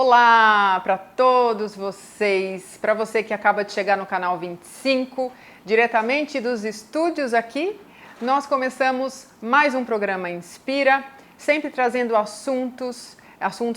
Olá para todos vocês, para você que acaba de chegar no canal 25, diretamente dos estúdios aqui, nós começamos mais um programa Inspira, sempre trazendo assuntos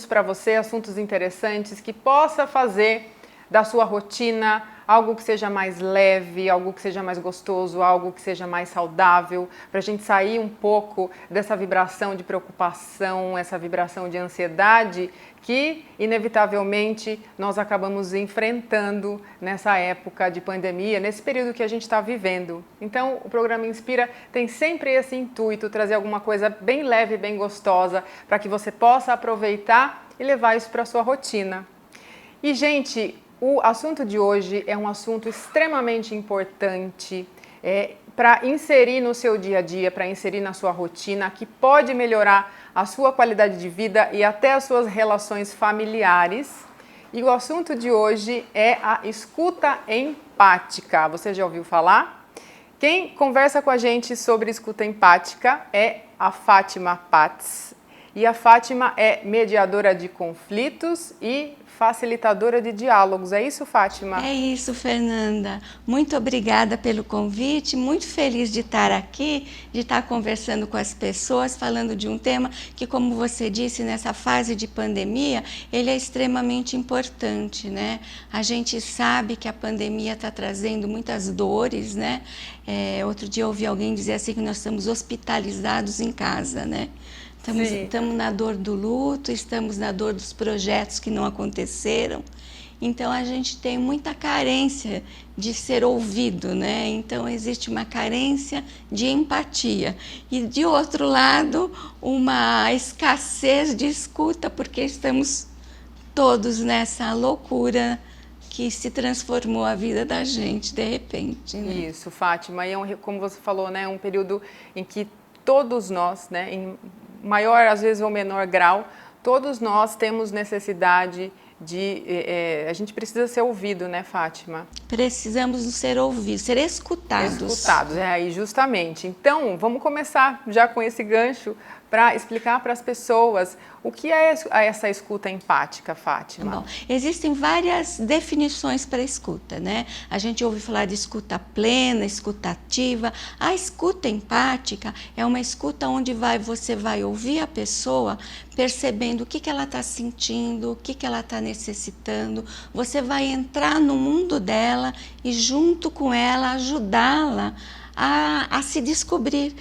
para você, assuntos interessantes que possa fazer da sua rotina algo que seja mais leve, algo que seja mais gostoso, algo que seja mais saudável, para a gente sair um pouco dessa vibração de preocupação, essa vibração de ansiedade que, inevitavelmente, nós acabamos enfrentando nessa época de pandemia, nesse período que a gente está vivendo. Então, o programa Inspira tem sempre esse intuito, trazer alguma coisa bem leve, bem gostosa, para que você possa aproveitar e levar isso para a sua rotina. E, gente, o assunto de hoje é um assunto extremamente importante para inserir no seu dia a dia, para inserir na sua rotina, que pode melhorar a sua qualidade de vida e até as suas relações familiares. E o assunto de hoje é a escuta empática. Você já ouviu falar? Quem conversa com a gente sobre escuta empática é a Fátima Pats. E a Fátima é mediadora de conflitos e facilitadora de diálogos. É isso, Fátima? É isso, Fernanda. Muito obrigada pelo convite, muito feliz de estar aqui, de estar conversando com as pessoas, falando de um tema que, como você disse, nessa fase de pandemia, ele é extremamente importante, né? A gente sabe que a pandemia está trazendo muitas dores, né? Outro dia eu ouvi alguém dizer assim que nós estamos hospitalizados em casa, né? Estamos na dor do luto, estamos na dor dos projetos que não aconteceram. Então, a gente tem muita carência de ser ouvido, né? Então, existe uma carência de empatia. E, de outro lado, uma escassez de escuta, porque estamos todos nessa loucura que se transformou a vida da gente, de repente. Né? Isso, Fátima. E como você falou, né, um período em que todos nós, né, em maior, às vezes, ou menor grau, todos nós temos necessidade de... a gente precisa ser ouvido, né, Fátima? Precisamos ser ouvidos, ser escutados. Escutados, aí justamente. Então, vamos começar já com esse gancho para explicar para as pessoas o que é essa escuta empática, Fátima. Bom, existem várias definições para a escuta, né? A gente ouve falar de escuta plena, escuta ativa. A escuta empática é uma escuta onde você vai ouvir a pessoa percebendo o que ela está sentindo, o que ela está necessitando. Você vai entrar no mundo dela e junto com ela ajudá-la a se descobrir.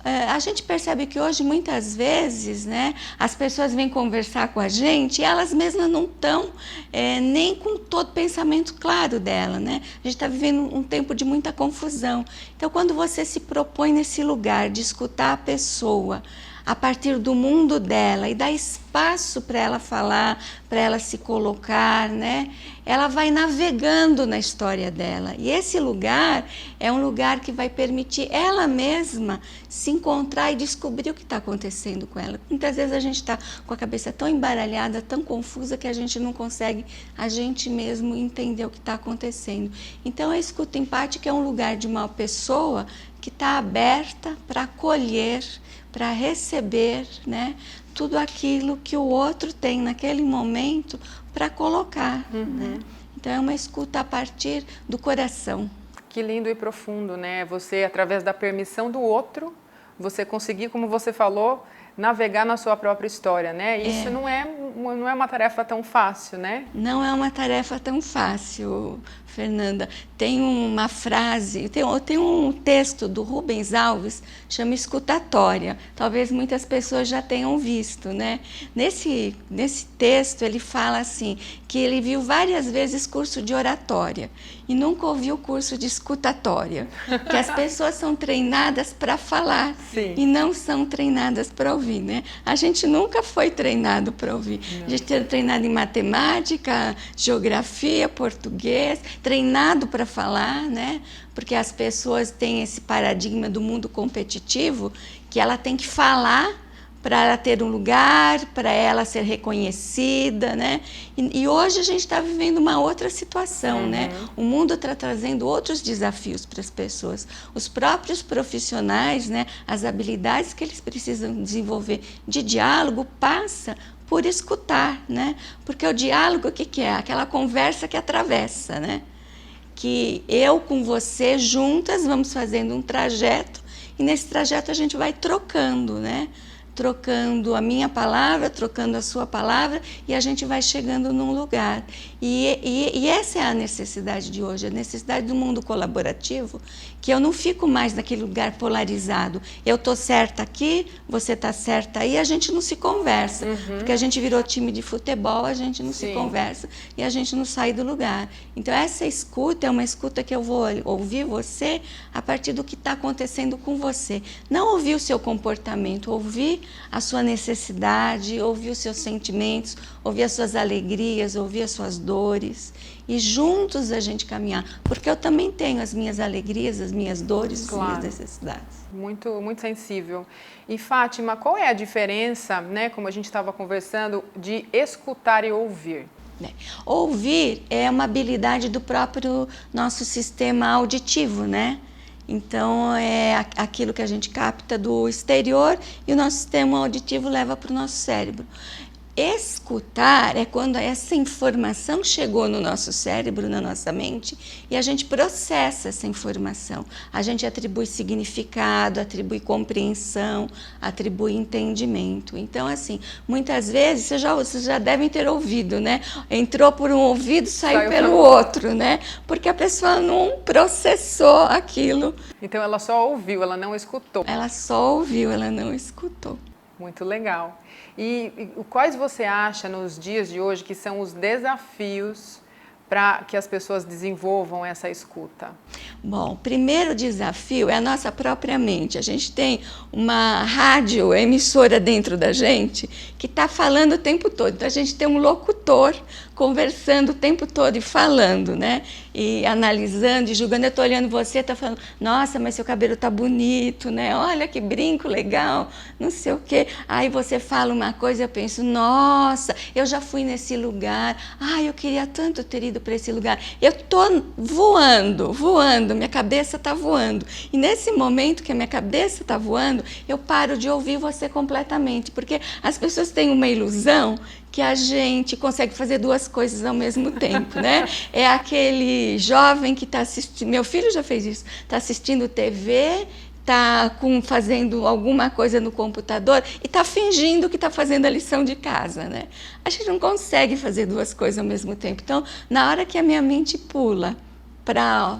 A gente percebe que hoje, muitas vezes, né, as pessoas vêm conversar com a gente e elas mesmas não estão nem com todo o pensamento claro dela. Né? A gente está vivendo um tempo de muita confusão. Então, quando você se propõe nesse lugar de escutar a pessoa a partir do mundo dela e dá espaço para ela falar, para ela se colocar, né? Ela vai navegando na história dela. E esse lugar é um lugar que vai permitir ela mesma se encontrar e descobrir o que está acontecendo com ela. Muitas vezes a gente está com a cabeça tão embaralhada, tão confusa, que a gente não consegue a gente mesmo entender o que está acontecendo. Então, a escuta empática é um lugar de uma pessoa que está aberta para acolher, para receber, né, tudo aquilo que o outro tem naquele momento para colocar. Né? Então, é uma escuta a partir do coração. Que lindo e profundo, né? Você, através da permissão do outro, você conseguir, como você falou, navegar na sua própria história, né? Isso não é uma tarefa tão fácil, né? Não é uma tarefa tão fácil, Fernanda. Tem uma frase, tem um texto do Rubens Alves, chama Escutatória. Talvez muitas pessoas já tenham visto, né? Nesse texto ele fala assim, que ele viu várias vezes curso de oratória e nunca ouviu curso de escutatória. Que as pessoas são treinadas para falar. Sim. E não são treinadas para ouvir, né? A gente nunca foi treinado para ouvir. Não. A gente era treinado em matemática, geografia, português, treinado para falar, né? Porque as pessoas têm esse paradigma do mundo competitivo, que ela tem que falar para ela ter um lugar, para ela ser reconhecida, né? E hoje a gente está vivendo uma outra situação, né? O mundo está trazendo outros desafios para as pessoas. Os próprios profissionais, né? As habilidades que eles precisam desenvolver de diálogo passa por escutar, né? Porque o diálogo, o que que é? Aquela conversa que atravessa, né? Que eu com você juntas vamos fazendo um trajeto e nesse trajeto a gente vai trocando, né? Trocando a minha palavra, trocando a sua palavra e a gente vai chegando num lugar. E essa é a necessidade de hoje, a necessidade do mundo colaborativo, que eu não fico mais naquele lugar polarizado. Eu estou certa aqui, você está certa aí, a gente não se conversa. Porque a gente virou time de futebol, a gente não se conversa e a gente não sai do lugar. Então essa escuta é uma escuta que eu vou ouvir você a partir do que está acontecendo com você. Não ouvir o seu comportamento, ouvir a sua necessidade, ouvir os seus sentimentos, ouvir as suas alegrias, ouvir as suas dores e juntos a gente caminhar, porque eu também tenho as minhas alegrias, as minhas dores, as minhas necessidades. Muito sensível. E Fátima, qual é a diferença, né, como a gente estava conversando, de escutar e ouvir? Ouvir é uma habilidade do próprio nosso sistema auditivo, né? Então, é aquilo que a gente capta do exterior e o nosso sistema auditivo leva para o nosso cérebro. Escutar é quando essa informação chegou no nosso cérebro, na nossa mente, e a gente processa essa informação. A gente atribui significado, atribui compreensão, atribui entendimento. Então, assim, muitas vezes, vocês já devem ter ouvido, né? Entrou por um ouvido, saiu pelo outro, né? Porque a pessoa não processou aquilo. Então, ela só ouviu, ela não escutou. Ela só ouviu, ela não escutou. Muito legal. E quais você acha nos dias de hoje que são os desafios para que as pessoas desenvolvam essa escuta? Bom, o primeiro desafio é a nossa própria mente. A gente tem uma rádio emissora dentro da gente que está falando o tempo todo. Então, a gente tem um locutor conversando o tempo todo e falando, né? E analisando e julgando. Eu estou olhando você, está falando, nossa, mas seu cabelo está bonito, né? Olha que brinco legal, não sei o quê. Aí você fala uma coisa, eu penso, nossa, eu já fui nesse lugar. Ai, eu queria tanto ter ido para esse lugar. Eu estou voando, minha cabeça está voando. E nesse momento que a minha cabeça está voando, eu paro de ouvir você completamente, porque as pessoas têm uma ilusão que a gente consegue fazer duas coisas ao mesmo tempo, né? É aquele jovem que está assistindo, meu filho já fez isso, está assistindo TV, está fazendo alguma coisa no computador e está fingindo que está fazendo a lição de casa, né? A gente não consegue fazer duas coisas ao mesmo tempo. Então, na hora que a minha mente pula para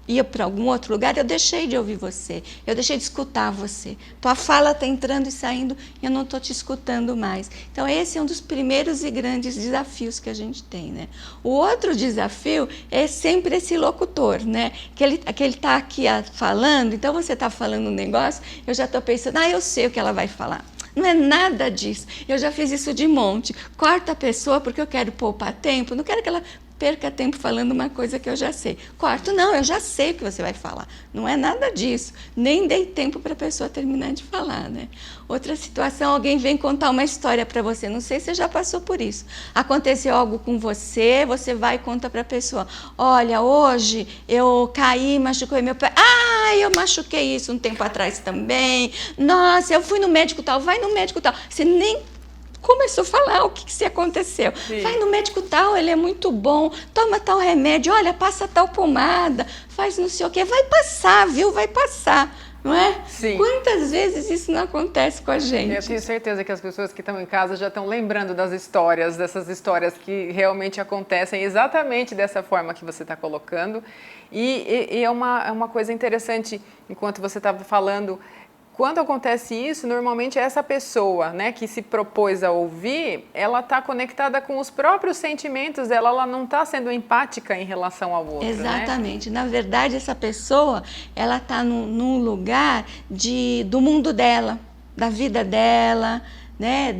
ir para algum outro lugar, eu deixei de ouvir você, eu deixei de escutar você. Tua fala está entrando e saindo e eu não estou te escutando mais. Então, esse é um dos primeiros e grandes desafios que a gente tem, né? O outro desafio é sempre esse locutor, né? Que ele está aqui falando, então você está falando um negócio, eu já estou pensando, eu sei o que ela vai falar. Não é nada disso. Eu já fiz isso de monte. Corta a pessoa porque eu quero poupar tempo, não quero que ela perca tempo falando uma coisa que eu já sei. Quarto, não, eu já sei o que você vai falar. Não é nada disso. Nem dei tempo para a pessoa terminar de falar, né? Outra situação, alguém vem contar uma história para você. Não sei se você já passou por isso. Aconteceu algo com você, você vai e conta para a pessoa. Olha, hoje eu caí, machuquei meu pé. Eu machuquei isso um tempo atrás também. Nossa, eu fui no médico tal. Vai no médico tal. Você nem começou a falar o que se aconteceu. Sim. Vai no médico tal, ele é muito bom, toma tal remédio, olha, passa tal pomada, faz não sei o quê, vai passar, viu? Vai passar, não é? Sim. Quantas vezes isso não acontece com a gente? Eu tenho certeza que as pessoas que estão em casa já estão lembrando dessas histórias que realmente acontecem exatamente dessa forma que você está colocando. E é uma coisa interessante, enquanto você estava falando, quando acontece isso, normalmente essa pessoa, né, que se propôs a ouvir, ela está conectada com os próprios sentimentos dela, ela não está sendo empática em relação ao outro. Exatamente. Né? Na verdade, essa pessoa, ela está num lugar do mundo dela, da vida dela, né,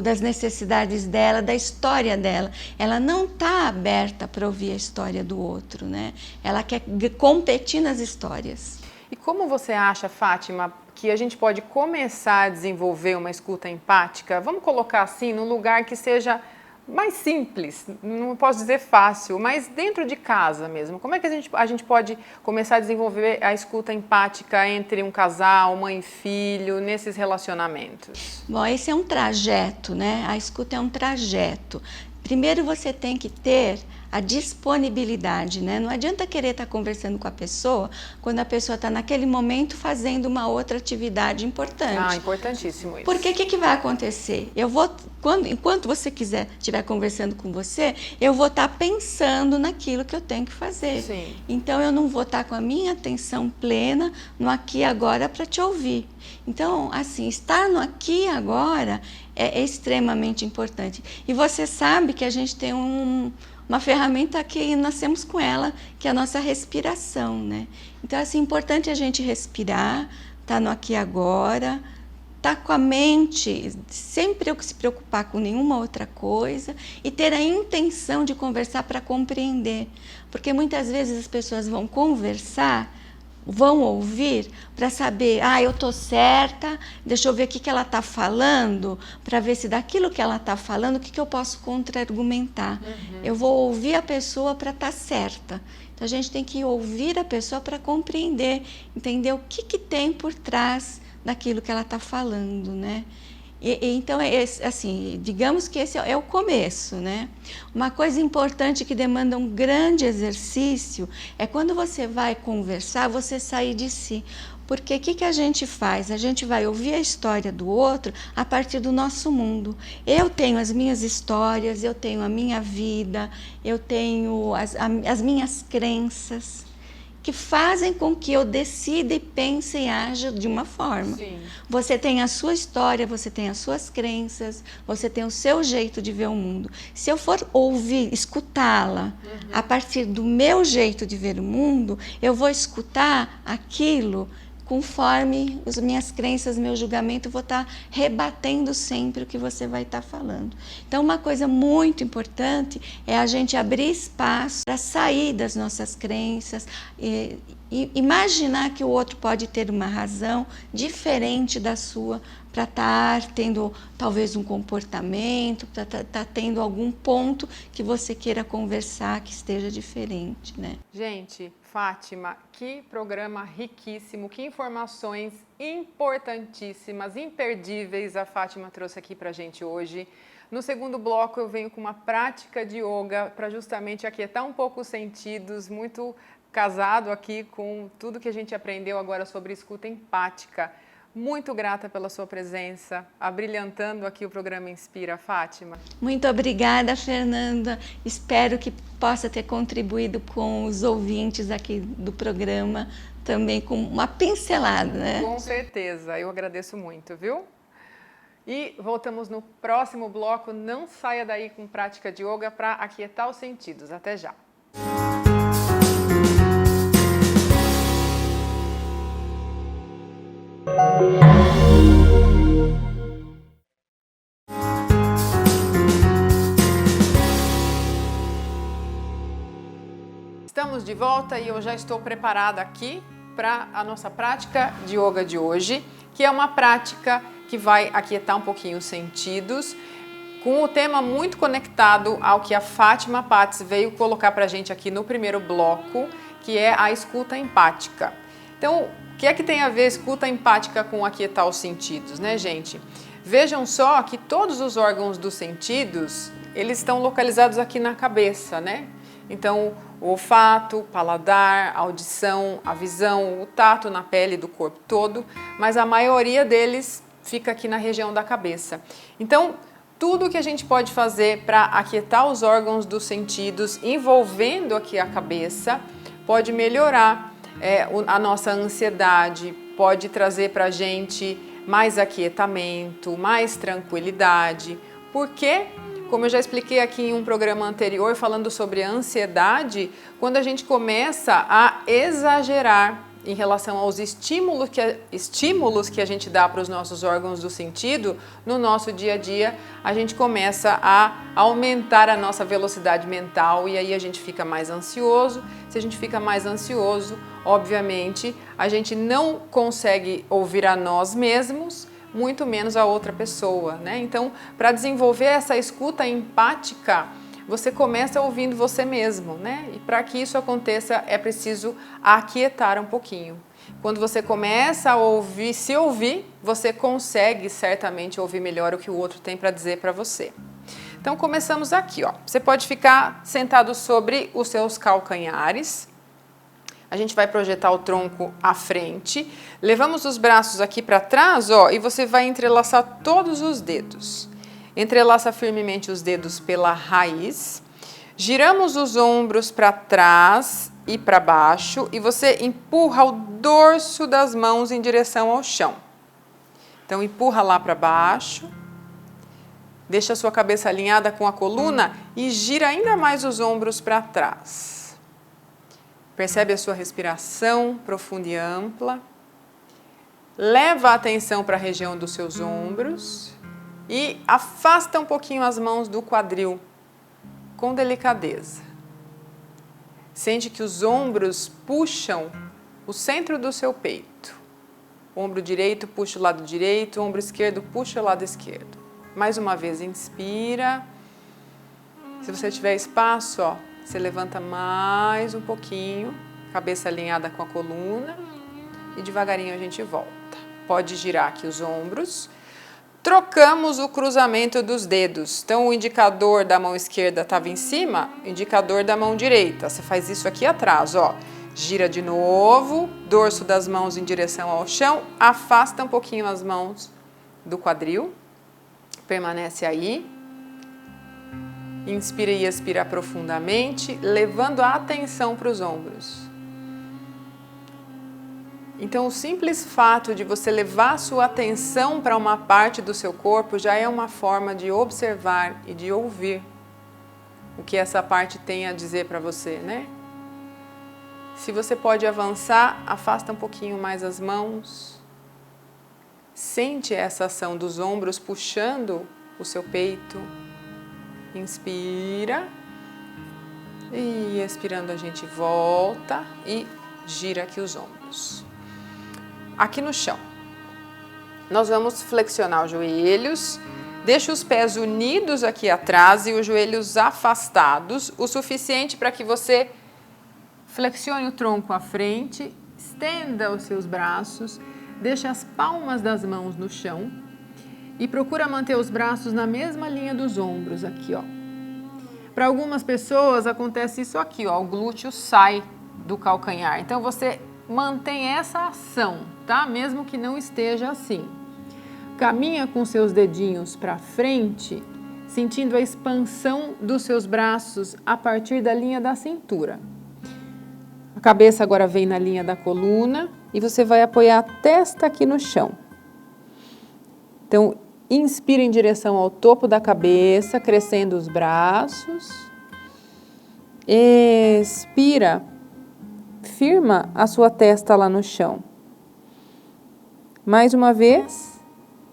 das necessidades dela, da história dela. Ela não está aberta para ouvir a história do outro, né? Ela quer competir nas histórias. E como você acha, Fátima, que a gente pode começar a desenvolver uma escuta empática? Vamos colocar assim, num lugar que seja mais simples, não posso dizer fácil, mas dentro de casa mesmo. Como é que a gente pode começar a desenvolver a escuta empática entre um casal, mãe e filho, nesses relacionamentos? Bom, esse é um trajeto, né? A escuta é um trajeto. Primeiro você tem que ter a disponibilidade, né? Não adianta querer estar conversando com a pessoa quando a pessoa está naquele momento fazendo uma outra atividade importante. Ah, importantíssimo isso. Porque o que vai acontecer? Enquanto você estiver conversando com você, eu vou estar pensando naquilo que eu tenho que fazer. Sim. Então eu não vou estar com a minha atenção plena no aqui e agora para te ouvir. Então, assim, estar no aqui e agora é extremamente importante. E você sabe que a gente tem uma ferramenta que nascemos com ela, que é a nossa respiração, né? Então, assim, é importante a gente respirar, estar no aqui e agora, estar com a mente sem se preocupar com nenhuma outra coisa e ter a intenção de conversar para compreender. Porque muitas vezes as pessoas vão conversar, vão ouvir para saber, eu estou certa, deixa eu ver o que ela está falando, para ver se daquilo que ela está falando, o que eu posso contra-argumentar. Eu vou ouvir a pessoa para estar certa. Então, a gente tem que ouvir a pessoa para compreender, entender o que tem por trás daquilo que ela está falando, né? Então, assim, digamos que esse é o começo, né? Uma coisa importante que demanda um grande exercício é quando você vai conversar, você sair de si. Porque o que a gente faz? A gente vai ouvir a história do outro a partir do nosso mundo. Eu tenho as minhas histórias, eu tenho a minha vida, eu tenho as minhas crenças, que fazem com que eu decida e pense e haja de uma forma. Sim. Você tem a sua história, você tem as suas crenças, você tem o seu jeito de ver o mundo. Se eu for ouvir, escutá-la a partir do meu jeito de ver o mundo, eu vou escutar aquilo conforme as minhas crenças, meu julgamento, eu vou estar rebatendo sempre o que você vai estar falando. Então, uma coisa muito importante é a gente abrir espaço para sair das nossas crenças e imaginar que o outro pode ter uma razão diferente da sua para estar tendo talvez um comportamento, para estar tendo algum ponto que você queira conversar que esteja diferente, né? Gente, Fátima, que programa riquíssimo, que informações importantíssimas, imperdíveis a Fátima trouxe aqui para a gente hoje. No segundo bloco eu venho com uma prática de yoga para justamente aquietar um pouco os sentidos, muito casado aqui com tudo que a gente aprendeu agora sobre escuta empática. Muito grata pela sua presença, abrilhantando aqui o programa Inspira, Fátima. Muito obrigada, Fernanda. Espero que possa ter contribuído com os ouvintes aqui do programa, também com uma pincelada, né? Com certeza, eu agradeço muito, viu? E voltamos no próximo bloco. Não saia daí com prática de yoga para aquietar os sentidos. Até já! Estamos de volta e eu já estou preparada aqui para a nossa prática de yoga de hoje, que é uma prática que vai aquietar um pouquinho os sentidos, com o tema muito conectado ao que a Fátima Patz veio colocar para a gente aqui no primeiro bloco, que é a escuta empática. Então, o que é que tem a ver a escuta empática com aquietar os sentidos, né, gente? Vejam só que todos os órgãos dos sentidos, eles estão localizados aqui na cabeça, né? Então, o olfato, o paladar, a audição, a visão, o tato na pele do corpo todo, mas a maioria deles fica aqui na região da cabeça. Então, tudo que a gente pode fazer para aquietar os órgãos dos sentidos, envolvendo aqui a cabeça, pode melhorar a nossa ansiedade, pode trazer para a gente mais aquietamento, mais tranquilidade, porque, como eu já expliquei aqui em um programa anterior falando sobre a ansiedade, quando a gente começa a exagerar em relação aos estímulos que a gente dá para os nossos órgãos do sentido, no nosso dia a dia, a gente começa a aumentar a nossa velocidade mental e aí a gente fica mais ansioso. Se a gente fica mais ansioso, obviamente, a gente não consegue ouvir a nós mesmos, muito menos a outra pessoa, né? Então, para desenvolver essa escuta empática, você começa ouvindo você mesmo, né? E para que isso aconteça, é preciso aquietar um pouquinho. Quando você começa a ouvir, se ouvir, você consegue certamente ouvir melhor o que o outro tem para dizer para você. Então, começamos aqui, ó. Você pode ficar sentado sobre os seus calcanhares. A gente vai projetar o tronco à frente. Levamos os braços aqui para trás, ó, e você vai entrelaçar todos os dedos. Entrelaça firmemente os dedos pela raiz. Giramos os ombros para trás e para baixo e você empurra o dorso das mãos em direção ao chão. Então, empurra lá para baixo. Deixa a sua cabeça alinhada com a coluna e gira ainda mais os ombros para trás. Percebe a sua respiração profunda e ampla. Leva a atenção para a região dos seus ombros e afasta um pouquinho as mãos do quadril, com delicadeza. Sente que os ombros puxam o centro do seu peito. O ombro direito puxa o lado direito, o ombro esquerdo puxa o lado esquerdo. Mais uma vez, inspira. Se você tiver espaço, ó, você levanta mais um pouquinho, cabeça alinhada com a coluna e devagarinho a gente volta. Pode girar aqui os ombros. Trocamos o cruzamento dos dedos. Então, o indicador da mão esquerda estava em cima, o indicador da mão direita. Você faz isso aqui atrás, ó. Gira de novo, dorso das mãos em direção ao chão, afasta um pouquinho as mãos do quadril. Permanece aí. Inspira e expira profundamente, levando a atenção para os ombros. Então, o simples fato de você levar a sua atenção para uma parte do seu corpo já é uma forma de observar e de ouvir o que essa parte tem a dizer para você, né? Se você pode avançar, afasta um pouquinho mais as mãos. Sente essa ação dos ombros puxando o seu peito. Inspira. E expirando a gente volta e gira aqui os ombros. Aqui no chão. Nós vamos flexionar os joelhos. Deixa os pés unidos aqui atrás e os joelhos afastados, o suficiente para que você flexione o tronco à frente, estenda os seus braços, deixa as palmas das mãos no chão e procura manter os braços na mesma linha dos ombros aqui, ó. Para algumas pessoas acontece isso aqui, ó, o glúteo sai do calcanhar. Então você mantém essa ação, tá? Mesmo que não esteja assim. Caminha com seus dedinhos para frente, sentindo a expansão dos seus braços a partir da linha da cintura. A cabeça agora vem na linha da coluna e você vai apoiar a testa aqui no chão. Então, inspira em direção ao topo da cabeça, crescendo os braços. Expira, firma a sua testa lá no chão. Mais uma vez,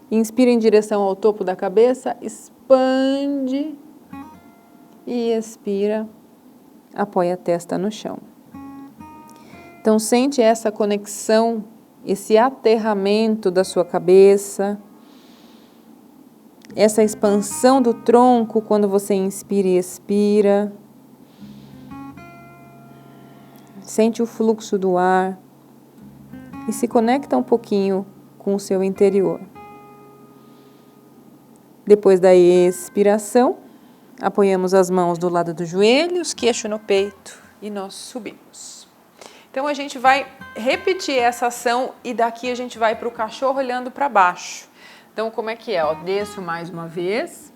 inspira em direção ao topo da cabeça, expande e expira, apoia a testa no chão. Então, sente essa conexão, esse aterramento da sua cabeça, essa expansão do tronco quando você inspira e expira. Sente o fluxo do ar e se conecta um pouquinho com o seu interior. Depois da expiração, apoiamos as mãos do lado dos joelhos, queixo no peito e nós subimos. Então, a gente vai repetir essa ação e daqui a gente vai para o cachorro olhando para baixo. Então, como é que é? Ó, desço mais uma vez.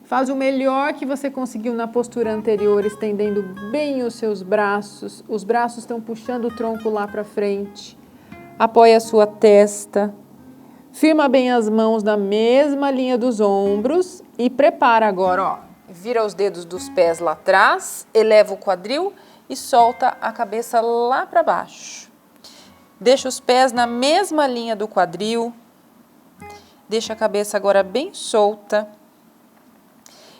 Faz o melhor que você conseguiu na postura anterior, estendendo bem os seus braços. Os braços estão puxando o tronco lá para frente. Apoia a sua testa. Firma bem as mãos na mesma linha dos ombros e prepara agora, ó. Vira os dedos dos pés lá atrás, eleva o quadril e solta a cabeça lá para baixo. Deixa os pés na mesma linha do quadril. Deixa a cabeça agora bem solta.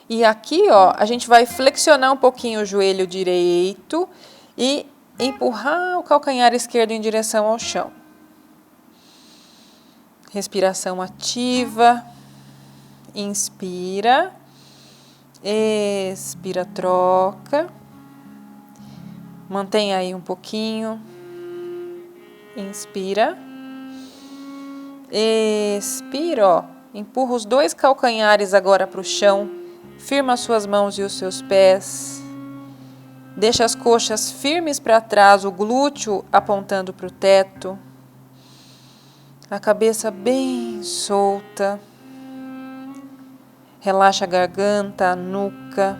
E aqui, ó, a gente vai flexionar um pouquinho o joelho direito e empurrar o calcanhar esquerdo em direção ao chão. Respiração ativa. Inspira. Expira, troca. Mantém aí um pouquinho. Inspira. Expira, ó. Empurra os 2 calcanhares agora para o chão. Firma as suas mãos e os seus pés. Deixa as coxas firmes para trás, o glúteo apontando para o teto. A cabeça bem solta. Relaxa a garganta, a nuca.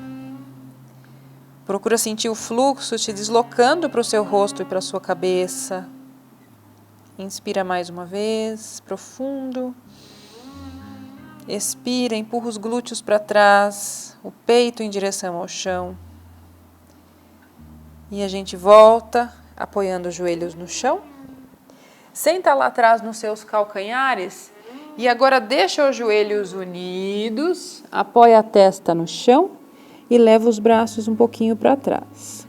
Procura sentir o fluxo te deslocando para o seu rosto e para a sua cabeça. Inspira mais uma vez, profundo. Expira, empurra os glúteos para trás, o peito em direção ao chão. E a gente volta, apoiando os joelhos no chão. Senta lá atrás nos seus calcanhares. E agora deixa os joelhos unidos, apoia a testa no chão e leva os braços um pouquinho para trás.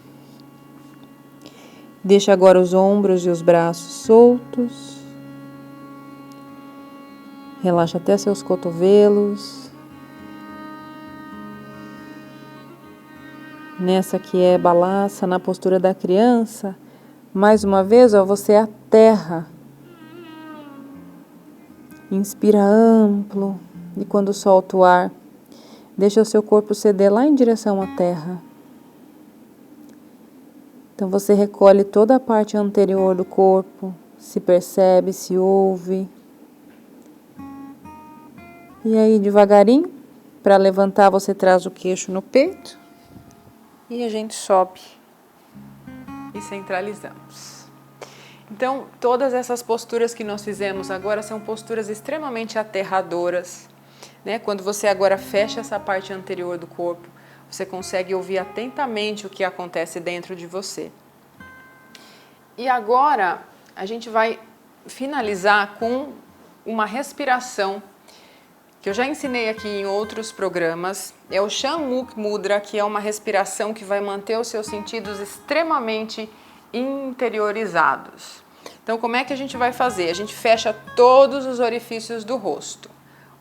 Deixa agora os ombros e os braços soltos. Relaxa até seus cotovelos. Nessa que é balança, na postura da criança, mais uma vez, ó, você aterra. Inspira amplo e quando solta o ar, deixa o seu corpo ceder lá em direção à terra. Então você recolhe toda a parte anterior do corpo, se percebe, se ouve. E aí devagarinho, para levantar você traz o queixo no peito e a gente sobe e centralizamos. Então, todas essas posturas que nós fizemos agora são posturas extremamente aterradoras, né? Quando você agora fecha essa parte anterior do corpo, você consegue ouvir atentamente o que acontece dentro de você. E agora, a gente vai finalizar com uma respiração que eu já ensinei aqui em outros programas. É o Shanmukh Mudra, que é uma respiração que vai manter os seus sentidos extremamente interiorizados. Então, como é que a gente vai fazer? A gente fecha todos os orifícios do rosto.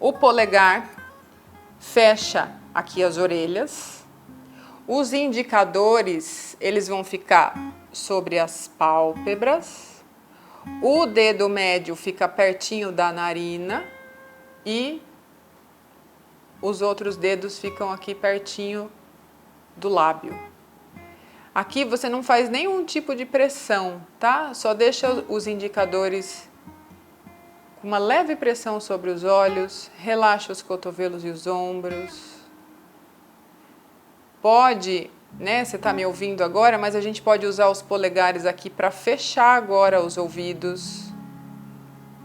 O polegar fecha aqui as orelhas. Os indicadores, eles vão ficar sobre as pálpebras. O dedo médio fica pertinho da narina e os outros dedos ficam aqui pertinho do lábio. Aqui você não faz nenhum tipo de pressão, tá? Só deixa os indicadores com uma leve pressão sobre os olhos, relaxa os cotovelos e os ombros. Pode, né? Você está me ouvindo agora, mas a gente pode usar os polegares aqui para fechar agora os ouvidos.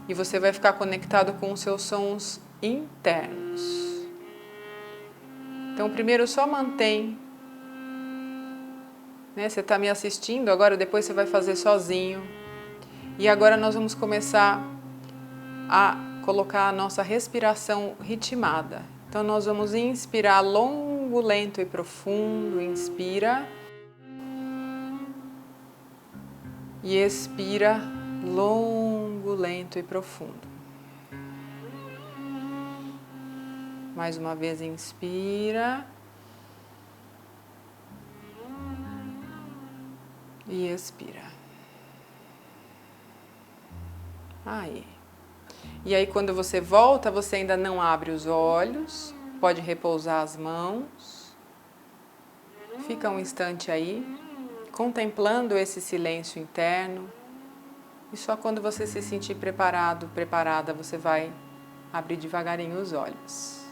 E você vai ficar conectado com os seus sons internos. Então, primeiro só mantém. Né? Você está me assistindo agora, depois você vai fazer sozinho. E agora nós vamos começar a colocar a nossa respiração ritmada. Então, nós vamos inspirar longo, lento e profundo. Inspira. E expira longo, lento e profundo. Mais uma vez, inspira. E expira. Aí. E aí, quando você volta, você ainda não abre os olhos. Pode repousar as mãos. Fica um instante aí, contemplando esse silêncio interno. E só quando você se sentir preparado, preparada, você vai abrir devagarinho os olhos.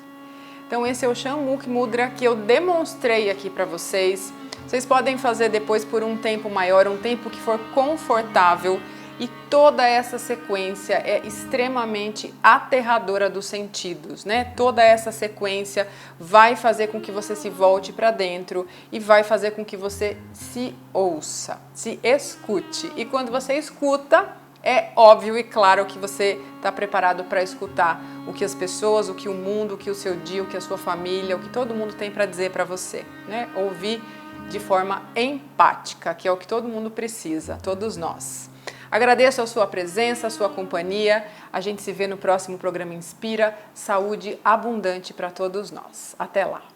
Então, esse é o Shanmukh Mudra que eu demonstrei aqui para vocês. Vocês podem fazer depois por um tempo maior, um tempo que for confortável. E toda essa sequência é extremamente aterradora dos sentidos, né? Toda essa sequência vai fazer com que você se volte para dentro e vai fazer com que você se ouça, se escute. E quando você escuta, é óbvio e claro que você está preparado para escutar o que as pessoas, o que o mundo, o que o seu dia, o que a sua família, o que todo mundo tem para dizer para você, né? Ouvir de forma empática, que é o que todo mundo precisa, todos nós. Agradeço a sua presença, a sua companhia. A gente se vê no próximo programa Inspira. Saúde abundante para todos nós. Até lá!